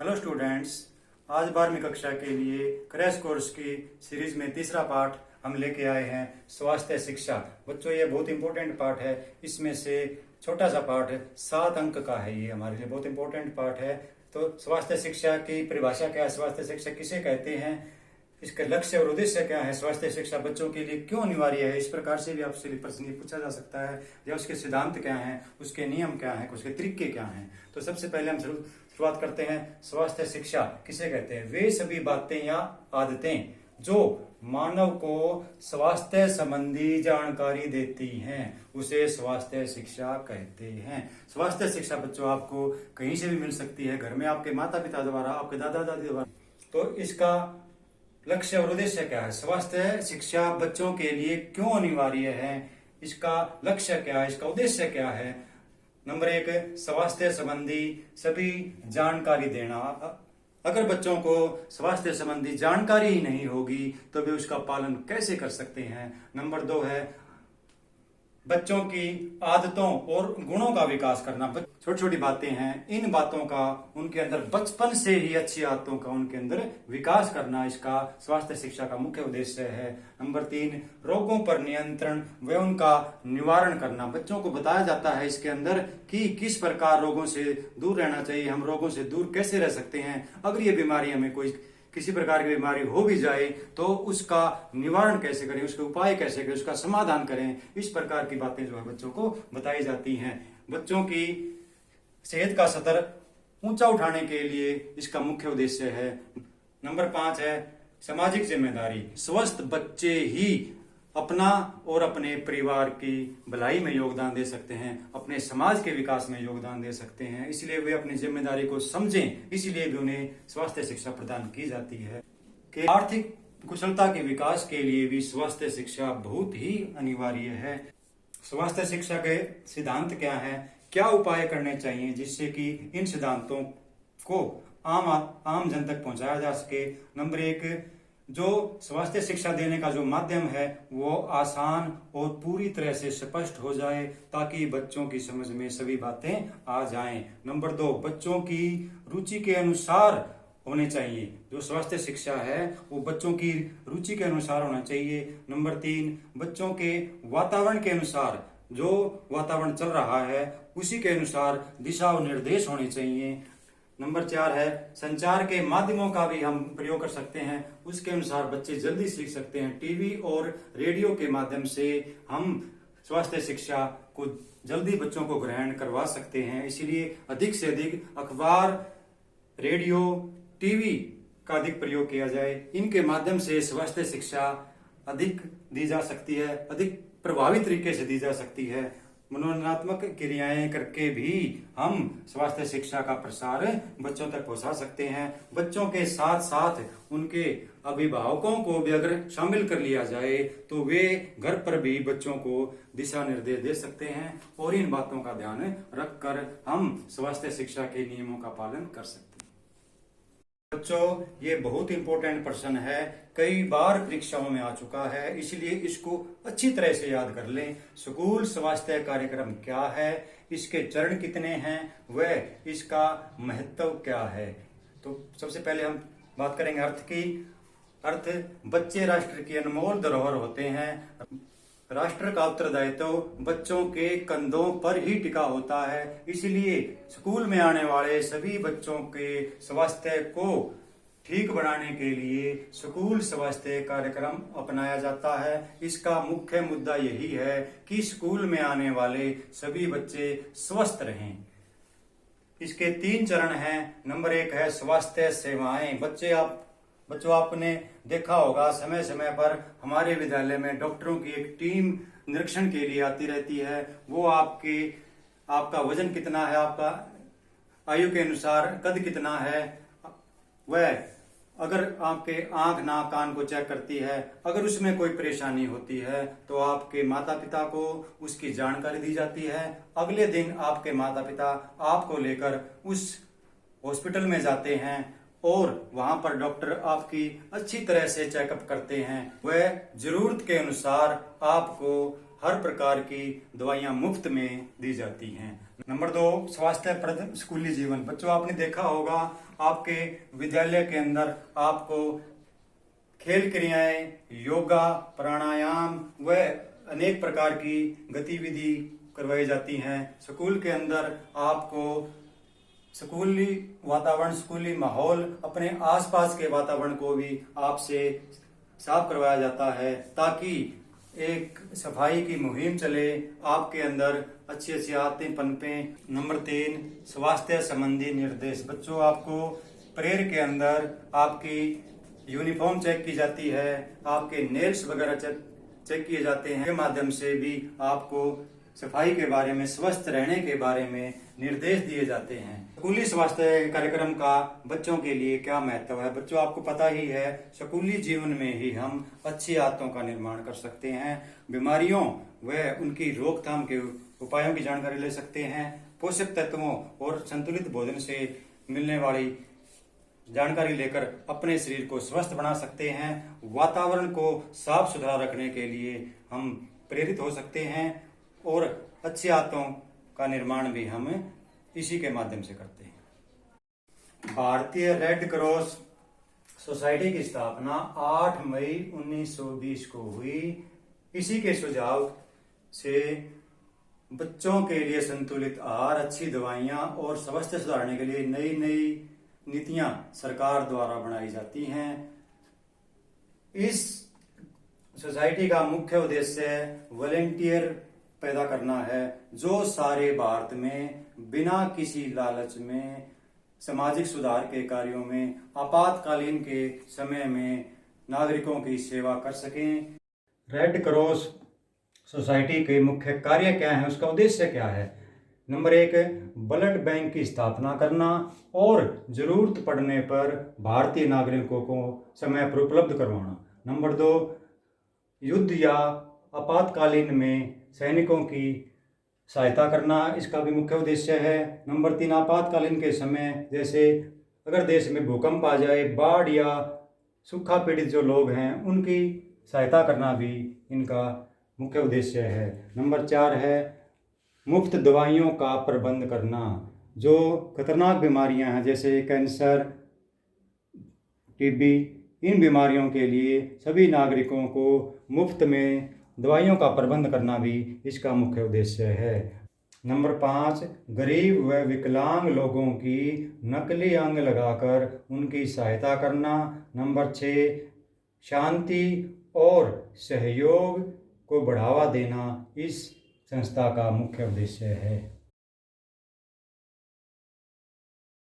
Hello students, आज 12वीं कक्षा के लिए क्रैश कोर्स की सीरीज में तीसरा पार्ट हम लेके आए हैं स्वास्थ्य शिक्षा। बच्चों, ये बहुत इंपॉर्टेंट पार्ट है। इसमें से छोटा सा पार्ट है, 7 अंक का है। ये हमारे लिए बहुत इंपॉर्टेंट पार्ट है। तो स्वास्थ्य शिक्षा की परिभाषा क्या है, स्वास्थ्य शिक्षा किसे कहते हैं, इसका लक्ष्य और उद्देश्य क्या है, स्वास्थ्य शिक्षा बच्चों के लिए क्यों अनिवार्य है, इस प्रकार से भी आपसे प्रश्न पूछा जा सकता है। या उसके सिद्धांत क्या हैं, उसके नियम क्या हैं, उसके तरीके क्या हैं। तो सबसे पहले हम शुरुआत करते हैं। स्वास्थ्य शिक्षा किसे कहते हैं? वे सभी बातें या आदतें जो मानव को स्वास्थ्य संबंधी जानकारी देती हैं, उसे स्वास्थ्य शिक्षा कहते हैं। स्वास्थ्य शिक्षा बच्चों आपको कहीं से भी मिल सकती है, घर में आपके माता पिता द्वारा, आपके दादा दादी द्वारा। तो इसका लक्ष्य और उद्देश्य क्या है? स्वास्थ्य शिक्षा बच्चों के लिए क्यों अनिवार्य है, इसका लक्ष्य क्या है, इसका उद्देश्य क्या है? नंबर 1, स्वास्थ्य संबंधी सभी जानकारी देना। अगर बच्चों को स्वास्थ्य संबंधी जानकारी ही नहीं होगी तो वे उसका पालन कैसे कर सकते हैं। नंबर 2 है बच्चों की आदतों और गुणों का विकास करना। छोटी छोटी बातें हैं, इन बातों का उनके अंदर बचपन से ही अच्छी आदतों का उनके अंदर विकास करना, इसका स्वास्थ्य शिक्षा का मुख्य उद्देश्य है। नंबर 3, रोगों पर नियंत्रण व उनका निवारण करना। बच्चों को बताया जाता है इसके अंदर कि किस प्रकार रोगों से दूर रहना चाहिए, हम रोगों से दूर कैसे रह सकते हैं। अगर ये बीमारी हमें किसी प्रकार की बीमारी हो भी जाए तो उसका निवारण कैसे करें, उसके उपाय कैसे करें, उसका समाधान करें। इस प्रकार की बातें जो है बच्चों को बताई जाती हैं। बच्चों की सेहत का स्तर ऊंचा उठाने के लिए इसका मुख्य उद्देश्य है। नंबर 5 है सामाजिक जिम्मेदारी। स्वस्थ बच्चे ही अपना और अपने परिवार की भलाई में योगदान दे सकते हैं, अपने समाज के विकास में योगदान दे सकते हैं। इसलिए वे अपनी जिम्मेदारी को समझें, इसलिए भी उन्हें स्वास्थ्य शिक्षा प्रदान की जाती है। कि आर्थिक कुशलता के विकास के लिए भी स्वास्थ्य शिक्षा बहुत ही अनिवार्य है। स्वास्थ्य शिक्षा के सिद्धांत क्या है, क्या उपाय करने चाहिए जिससे कि इन सिद्धांतों को आम जन तक पहुंचाया जा सके। नंबर 1, जो स्वास्थ्य शिक्षा देने का जो माध्यम है वो आसान और पूरी तरह से स्पष्ट हो जाए ताकि बच्चों की समझ में सभी बातें आ जाएं। नंबर 2, बच्चों की रुचि के अनुसार होने चाहिए। जो स्वास्थ्य शिक्षा है वो बच्चों की रुचि के अनुसार होना चाहिए। नंबर 3, बच्चों के वातावरण के अनुसार, जो वातावरण चल रहा है उसी के अनुसार दिशा और निर्देश होने चाहिए। नंबर 4 है संचार के माध्यमों का भी हम प्रयोग कर सकते हैं, उसके अनुसार बच्चे जल्दी सीख सकते हैं। टीवी और रेडियो के माध्यम से हम स्वास्थ्य शिक्षा को जल्दी बच्चों को ग्रहण करवा सकते हैं। इसीलिए अधिक से अधिक अखबार, रेडियो, टीवी का अधिक प्रयोग किया जाए। इनके माध्यम से स्वास्थ्य शिक्षा अधिक दी जा सकती है, अधिक प्रभावी तरीके से दी जा सकती है। मनोरंजनात्मक क्रियाएं करके भी हम स्वास्थ्य शिक्षा का प्रसार बच्चों तक पहुंचा सकते हैं। बच्चों के साथ साथ उनके अभिभावकों को भी अगर शामिल कर लिया जाए तो वे घर पर भी बच्चों को दिशा निर्देश दे सकते हैं और इन बातों का ध्यान रखकर हम स्वास्थ्य शिक्षा के नियमों का पालन कर सकते हैं। बच्चों, ये बहुत इंपॉर्टेंट प्रश्न है, कई बार परीक्षाओं में आ चुका है, इसलिए इसको अच्छी तरह से याद कर लें। स्कूल स्वास्थ्य कार्यक्रम क्या है, इसके चरण कितने हैं, वह इसका महत्व क्या है। तो सबसे पहले हम बात करेंगे अर्थ की। अर्थ, बच्चे राष्ट्र की अनमोल धरोहर होते हैं। राष्ट्र का उत्तरदायित्व बच्चों के कंधों पर ही टिका होता है, इसलिए स्कूल में आने वाले सभी बच्चों के स्वास्थ्य को ठीक बनाने के लिए स्कूल स्वास्थ्य कार्यक्रम अपनाया जाता है। इसका मुख्य मुद्दा यही है कि स्कूल में आने वाले सभी बच्चे स्वस्थ रहें। इसके 3 चरण हैं। नंबर 1 है स्वास्थ्य सेवाएं। बच्चों, आपने देखा होगा समय समय पर हमारे विद्यालय में डॉक्टरों की एक टीम निरीक्षण के लिए आती रहती है। वो आपका वजन कितना है, आपका आयु के अनुसार कद कितना है, वह अगर आपके आंख, नाक, कान को चेक करती है। अगर उसमें कोई परेशानी होती है तो आपके माता पिता को उसकी जानकारी दी जाती है। अगले दिन आपके माता पिता आपको लेकर उस हॉस्पिटल में जाते हैं और वहां पर डॉक्टर आपकी अच्छी तरह से चेकअप करते हैं। वह जरूरत के अनुसार आपको हर प्रकार की दवाइयाँ मुफ्त में दी जाती हैं। नंबर 2, स्वास्थ्यप्रद स्कूली जीवन। बच्चों, आपने देखा होगा आपके विद्यालय के अंदर आपको खेल क्रियाएं, योगा, प्राणायाम व अनेक प्रकार की गतिविधि करवाई जाती हैं। स्कूल के अंदर आपको स्कूली वातावरण, स्कूली माहौल, अपने आसपास के वातावरण को भी आपसे साफ करवाया जाता है ताकि एक सफाई की मुहिम चले, आपके अंदर अच्छी अच्छी आदतें पनपें। नंबर 3, स्वास्थ्य संबंधी निर्देश। बच्चों, आपको प्रेयर के अंदर आपकी यूनिफॉर्म चेक की जाती है, आपके नेल्स वगैरह चेक किए जाते हैं। के माध्यम से भी आपको सफाई के बारे में, स्वस्थ रहने के बारे में निर्देश दिए जाते हैं। स्कूली स्वास्थ्य कार्यक्रम का बच्चों के लिए क्या महत्व है? बच्चों, आपको पता ही है, स्कूली जीवन में ही हम अच्छी आदतों का निर्माण कर सकते हैं, बीमारियों व उनकी रोकथाम के उपायों की जानकारी ले सकते हैं, पोषक तत्वों और संतुलित भोजन से मिलने वाली जानकारी लेकर अपने शरीर को स्वस्थ बना सकते हैं, वातावरण को साफ सुथरा रखने के लिए हम प्रेरित हो सकते हैं और अच्छी आदतों का निर्माण भी हम इसी के माध्यम से करते हैं। भारतीय रेड क्रॉस सोसाइटी की स्थापना 8 मई 1920 को हुई। इसी के सुझाव से बच्चों के लिए संतुलित आहार, अच्छी दवाइयां और स्वास्थ्य सुधारने के लिए नई नई नीतियां सरकार द्वारा बनाई जाती हैं। इस सोसाइटी का मुख्य उद्देश्य वॉलेंटियर पैदा करना है जो सारे भारत में बिना किसी लालच में सामाजिक सुधार के कार्यों में आपातकालीन के समय में नागरिकों की सेवा कर सकें। रेड क्रॉस सोसाइटी के मुख्य कार्य क्या है, उसका उद्देश्य क्या है? नंबर 1, ब्लड बैंक की स्थापना करना और जरूरत पड़ने पर भारतीय नागरिकों को समय पर उपलब्ध करवाना। नंबर 2, युद्ध या आपातकालीन में सैनिकों की सहायता करना, इसका भी मुख्य उद्देश्य है। नंबर 3, आपातकालीन के समय जैसे अगर देश में भूकंप आ जाए, बाढ़ या सूखा पीड़ित जो लोग हैं उनकी सहायता करना भी इनका मुख्य उद्देश्य है। नंबर 4 है मुफ्त दवाइयों का प्रबंध करना। जो खतरनाक बीमारियां हैं जैसे कैंसर, टीबी, इन बीमारियों के लिए सभी नागरिकों को मुफ्त में दवाइयों का प्रबंध करना भी इसका मुख्य उद्देश्य है। नंबर 5, गरीब व विकलांग लोगों की नकली अंग लगाकर उनकी सहायता करना। नंबर 6, शांति और सहयोग को बढ़ावा देना इस संस्था का मुख्य उद्देश्य है।